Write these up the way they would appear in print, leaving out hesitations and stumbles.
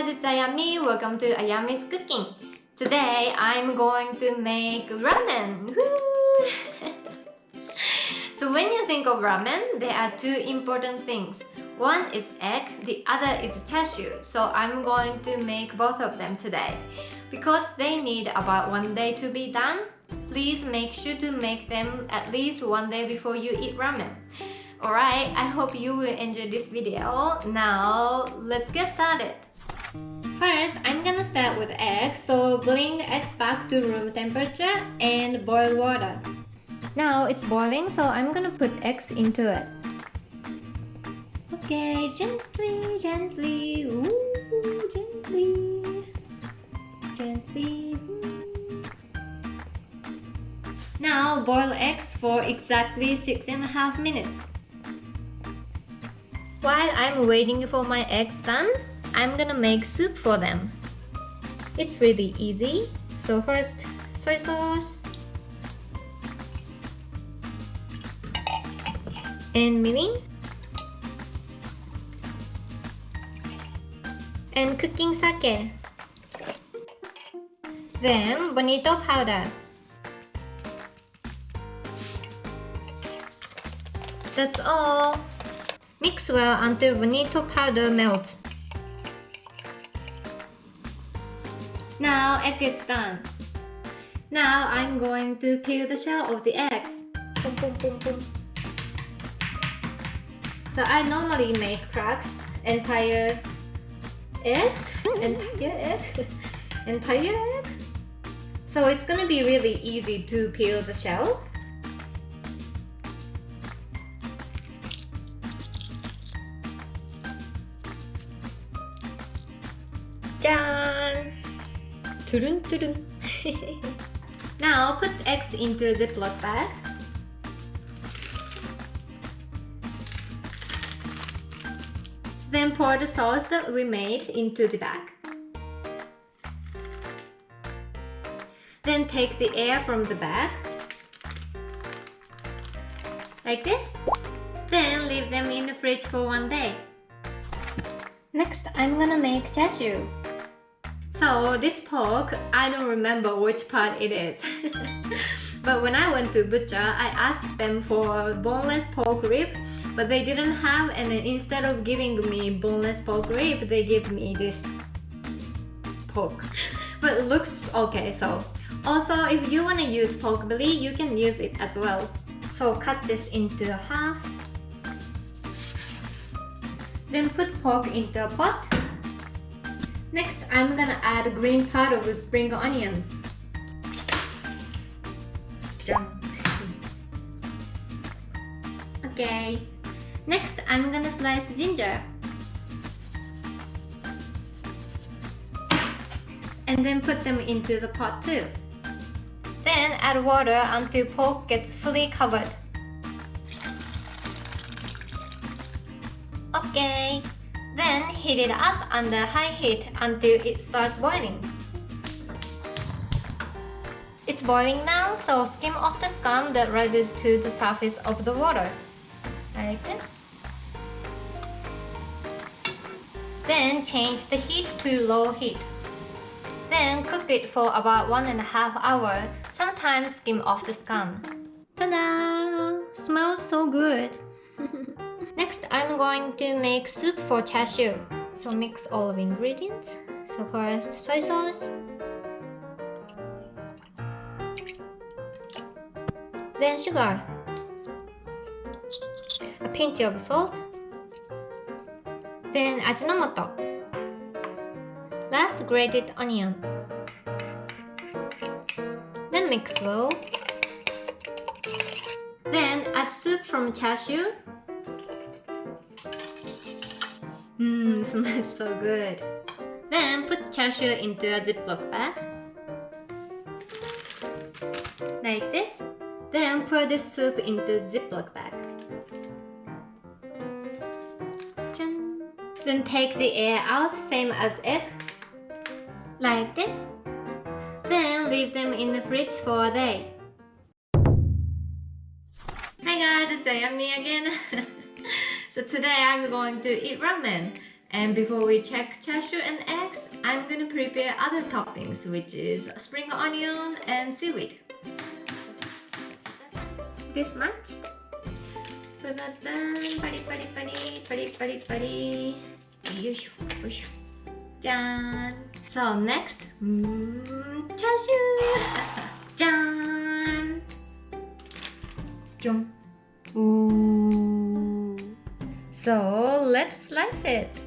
guys, it's Ayami. Welcome to Ayami's Cooking. Today I'm going to make ramen. Woo! So when you think of ramen, there are two important things. One is egg, the other is chashu. So I'm going to make both of them today. Because they need about 1 day to be done, please make sure to make them at least 1 day before you eat ramen. Alright, I hope you will enjoy this video. Now, let's get started. First, I'm gonna start with eggs. So bring eggs back to room temperature and boil water. Now it's boiling, so I'm gonna put eggs into it. Okay, gently, gently, ooh, gently, gently. Now boil eggs for exactly 6.5 minutes. While I'm waiting for my eggs done, I'm gonna make soup for them. It's really easy. So first, soy sauce and mirin and cooking sake. Then bonito powder. That's all. Mix well until bonito powder melts. Now egg is done. Now I'm going to peel the shell of the eggs. Boom, boom, boom, boom. So I normally make cracks, entire eggs, entire egg. So it's gonna be really easy to peel the shell. Turun, turun. Now put eggs into a Ziploc bag. Then pour the sauce that we made into the bag. Then take the air from the bag, like this. Then leave them in the fridge for 1 day. Next, I'm gonna make chashu. So this pork, I don't remember which part it is. But when I went to butcher, I asked them for boneless pork rib, but they didn't have, and then instead of giving me boneless pork rib, they gave me this pork. But it looks okay. So also, if you want to use pork belly, you can use it as well. So cut this into half. Then put pork into a pot. Next, I'm gonna add green powder with spring onions. Okay. Next, I'm gonna slice ginger. And then put them into the pot too. Then add water until pork gets fully covered. Okay. Then heat it up under high heat until it starts boiling. It's boiling now, so skim off the scum that rises to the surface of the water. Like this. Then change the heat to low heat. Then cook it for about 1.5 hours. Sometimes skim off the scum. Ta-da! Smells so good. Next, I'm going to make soup for chashu. So mix all of ingredients. So first, soy sauce. Then sugar. A pinch of salt. Then Ajinomoto. Last, grated onion. Then mix well. Then add soup from chashu. Smells so good. Then put chashu into a Ziploc bag. Like this. Then pour the soup into Ziploc bag. Then take the air out, same as egg. Like this. Then leave them in the fridge for a day. Hi guys, it's Ayami again. So today I'm going to eat ramen. And before we check chashu and eggs, I'm gonna prepare other toppings, which is spring onion and seaweed. This much. Pari pari pari pari pari pari. Yoisho, yoisho. Jan. So next, chashu. Jan. Jong. Ooh. So let's slice it.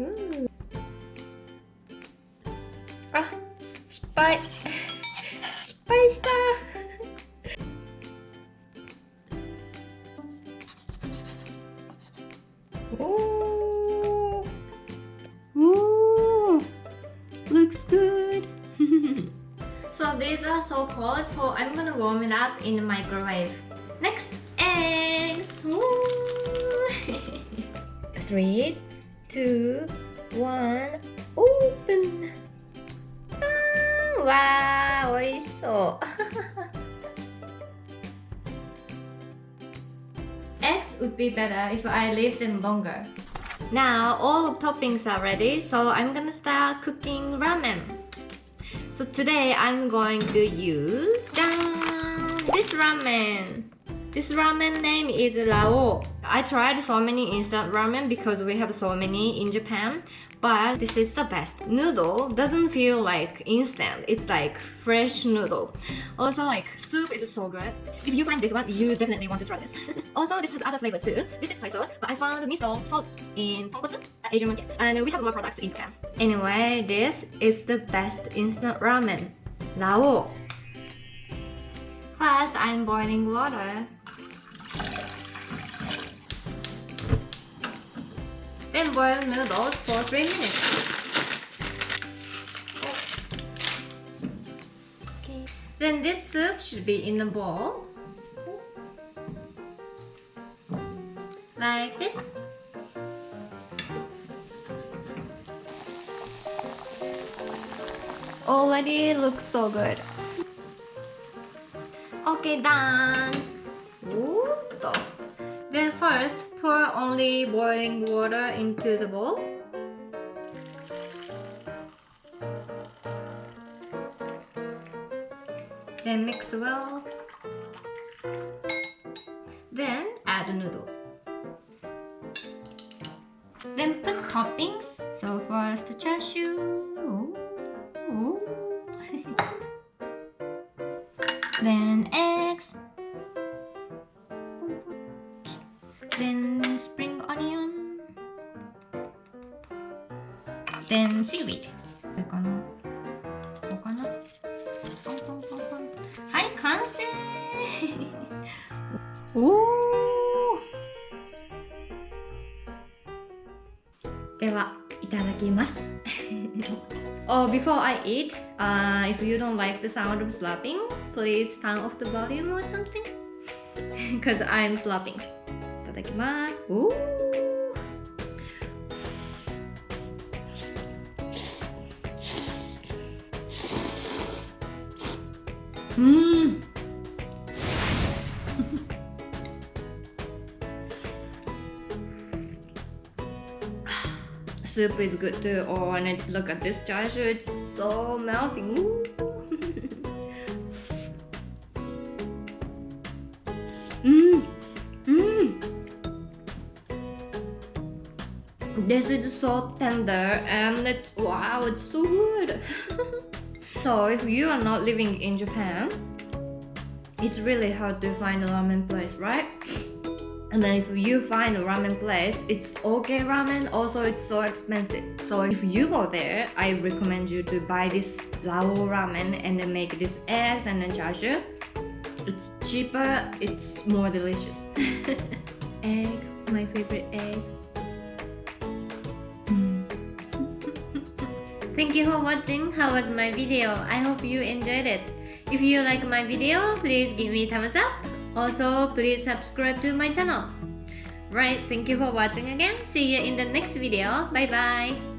Ooh. Ah, spice. Spice stuff. Ooh. Ooh. Looks good. So these are so cold, so I'm gonna warm it up in the microwave. Next, eggs. Ooh. 3, 2, 1, open. Wow, 美味しそう。Eggs would be better if I leave them longer. Now all the toppings are ready, so I'm gonna start cooking ramen. So today I'm going to use this ramen. This ramen name is Lao. I tried so many instant ramen because we have so many in Japan, but this is the best. Noodle doesn't feel like instant, it's like fresh noodle. Also like soup is so good. If you find this one, you definitely want to try this. Also this has other flavors too. This is soy sauce, but I found miso salt in tonkotsu at Asian market, and we have more products in Japan. Anyway, this is the best instant ramen. Lao. First, I'm boiling water. Then boil noodles for 3 minutes. Okay. Then this soup should be in a bowl. Like this. Already looks so good. Okay, done. Ooh. Then first, pour only boiling water into the bowl. Then mix well. Then add the noodles. Then put toppings. So first, chashu. Ooh. Then eggs. Then spring onion. Then seaweed. はい、完成。おー。では、いただきます。Oh, before I eat, if you don't like the sound of slapping, please turn off the volume or something. Because I'm slapping. いただきます。おー。Soup is good too. Oh, and look at this chashu, it's so melting. This is so tender and it's wow, it's so good. So if you are not living in Japan, it's really hard to find a ramen place, right? And then if you find a ramen place, it's okay ramen, also it's so expensive. So if you go there, I recommend you to buy this Lao ramen and then make this eggs and then chashu. It's cheaper, it's more delicious. Egg, my favorite egg. Thank you for watching. How was my video? I hope you enjoyed it. If you like my video, please give me a thumbs up. Also, please subscribe to my channel. Right, thank you for watching again. See you in the next video. Bye bye.